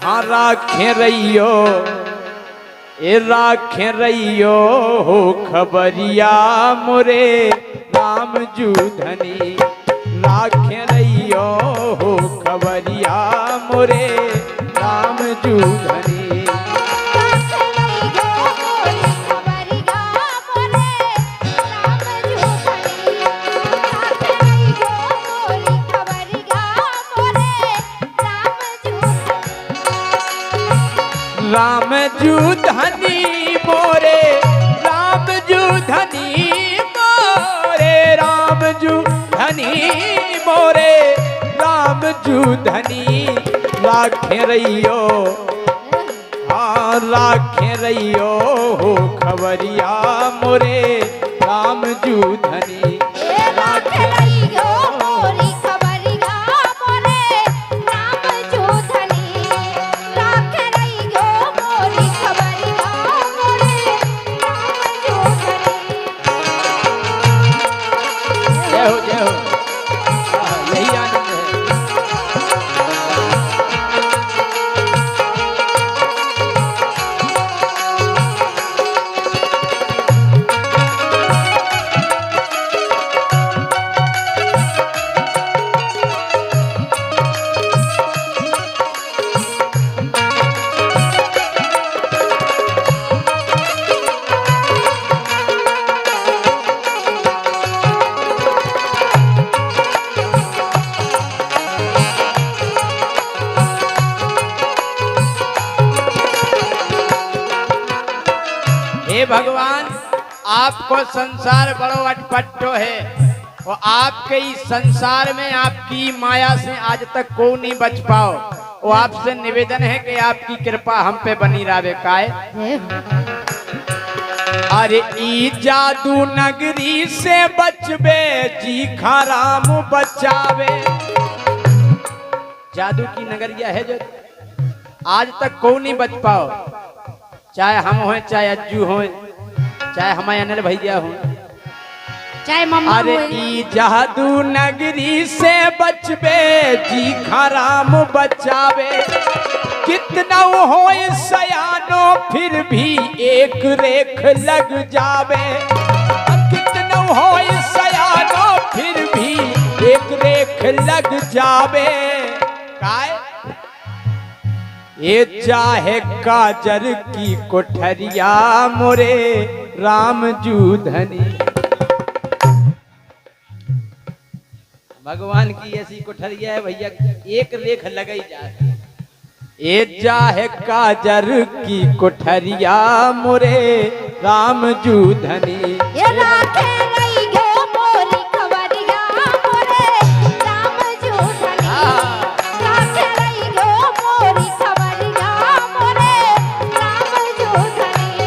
हाँ राखे रहियो ए राखे रहियो हो खबरिया मोरे राम जू धनी राखे रहियो हो खबरिया मोरे राम जू धनी राम जू धनी मोरे राम जू धनी मोरे राम जू धनी मोरे राम जू धनी राखे रहियो हाँ राखे रहियो हो खबरिया मोरे राम जू धनी राखे रहियो हे भगवान आपको संसार बड़ो अटपटो है और आपके इस संसार में आपकी माया से आज तक को नहीं बच पाओ। वो आपसे निवेदन है कि आपकी कृपा हम पे बनी रहे काय। अरे ई जादू नगरी से बचबे जी खाराम बचावे। जादू की नगरिया है जो आज तक को नहीं बच पाओ, चाहे हम हों चाहे अज्जू हों चाहे हमारे अनिल भैया हों चाहे मम्मा। अरे ई जादू नगरी से बचबे जी खाराम बचावे। कितना हो सयानो फिर भी एक रेख लग जावे। कितना हो सयानो फिर भी एक रेख लग जावे। काय ये चाहे काजर की कोठरिया मोरे राम जू धनी। भगवान की ऐसी कोठरिया है भैया एक रेख लगाई जाए। ये चाहे काजर की कोठरिया मोरे राम जू धनी। ये राखे रही गो मोरी खबरिया मोरे राम जू धनी। राखे रही गो मोरी खबरिया मोरे राम जू धनी।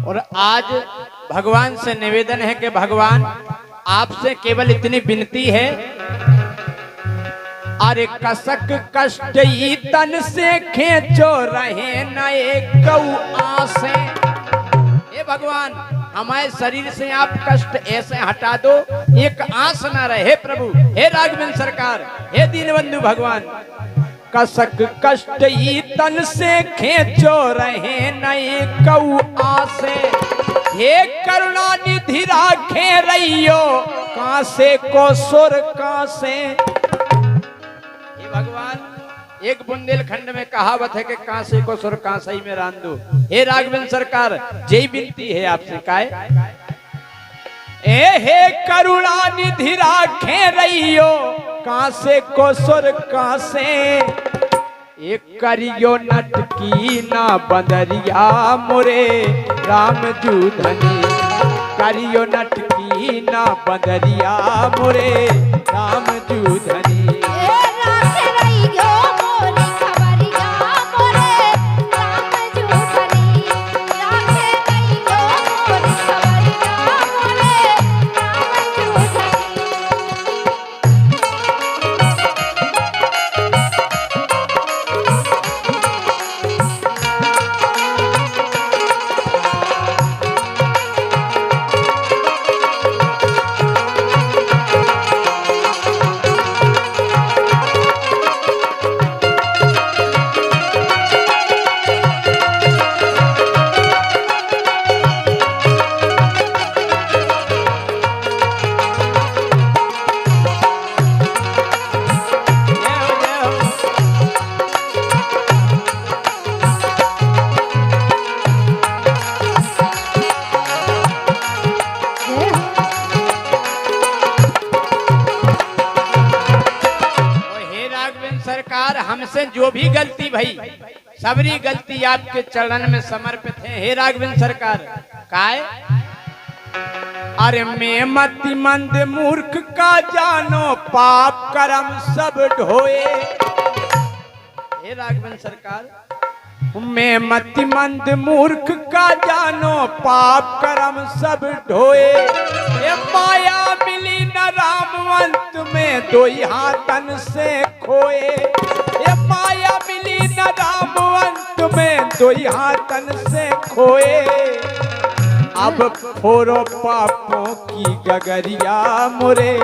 और आज भगवान से निवेदन है कि भगवान आपसे केवल इतनी विनती है। अरे कसक कष्ट ई तन से खेचो रहे न एक आसे। हे भगवान हमारे शरीर से आप कष्ट ऐसे हटा दो एक आस ना रहे प्रभु। हे राघवेंद्र सरकार हे दीनबंधु भगवान कसक कष्ट ई तन से खेचो रहे नए कऊ आसे। हे करुणा निधि राखे रहियो कासे को सुर कासे। हे भगवान एक बुंदेलखंड में कहावत है कि कासे को सुर कासे में रांधो। हे राघवेंद्र सरकार जय विनती है आपसे काय हे करुणा निधि राखे रहियो कासे को सुर कासे। एक करियो नटकी ना बंदरिया मोरे राम जूधनी, करियो नटकी ना बंदरिया मोरे राम जूधनी। राखे रही गो मोरी खबरिया मोरे राम जूधनी, राखे रही गो मोरी खबरिया मोरे राम जूधनी। सरकार हमसे जो भी गलती भई सबरी गलती आपके चरण में समर्पित है। हे राघवेंद्र सरकार काय अरे मैं मति मंद मूर्ख का जानो पाप कर्म सब ढोए। हे राघवेंद्र सरकार मैं मति मंद मूर्ख का जानो पाप कर्म सब ढोए। ये माया मिली न रामवंत में दो हाथन से खोए। ये माया मिली न रामवंत में दो हाथन से खोए। अब फोरो पापों की गगरिया मोरे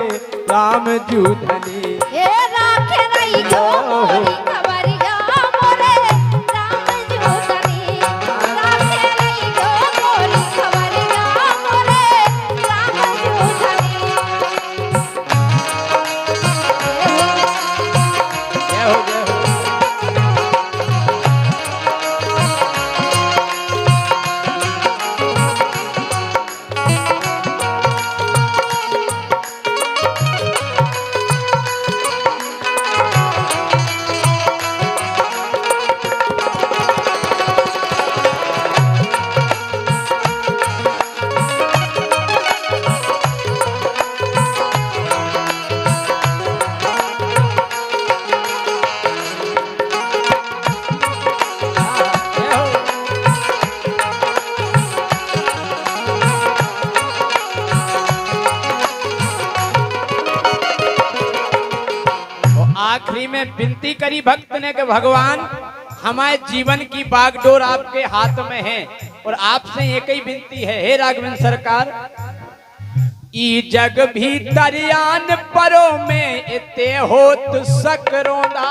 राम जूधनी। ये राखे रही गो मोरी खबरिया मोरे राम जूधनी, राखे रही गो मोरी खबरिया मोरे राम जूधनी। जय हो जय हो। आखिरी में विनती करी भक्त ने कि भगवान हमारे जीवन की बागडोर आपके हाथ में है और आपसे एक ही विनती है। हे राघवेंद्र सरकार ई जग भीतरियान परो में इते होत सकरोंदा।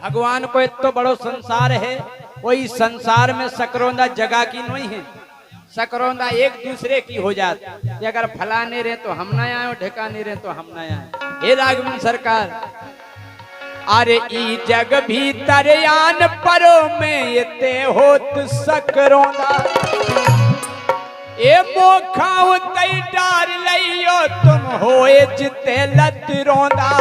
भगवान को इतो बड़ो संसार है, वही संसार में सकरोंदा जगह की नहीं है। सकरोंदा एक दूसरे की हो जाती। अगर फलाने रहे तो हम ना आए, ढकाने रहे तो हम ना आए। हे राघवेंद्र सरकार अरे ई जग भीतर यान परो में ये होत सकरोंदा। ए मोखाऊ तई डार लइयो तुम होए जिते लत रोंदा।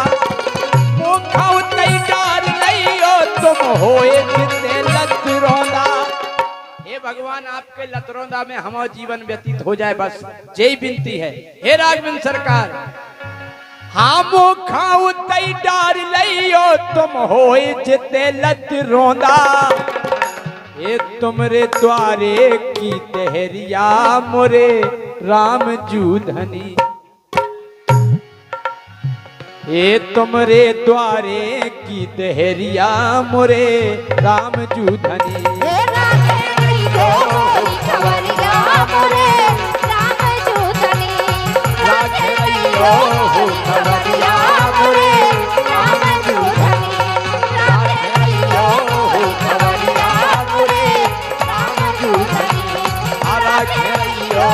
मोखाऊ तई डार लइयो तुम होए जिते लत रोंदा। हे भगवान आपके लतरोंदा में हमारा जीवन व्यतीत हो जाए, बस यही विनती है। हे राघवेंद्र सरकार हाँ मोखाऊ तई डार लइयो तुम होए जिते लत रोंदा। ए तुमरे द्वारे की तहरिया मोरे राम जूधनी। ए तुमरे द्वारे की तहरिया मोरे राम जूधनी। राखे रही गो मोरी खबरिया मोरे राम जूधनी, राखे रही गो खबरिया मोरे राम जूधनी, राखे रही गो खबरिया मोरे राम जूधनी, राखे रही गो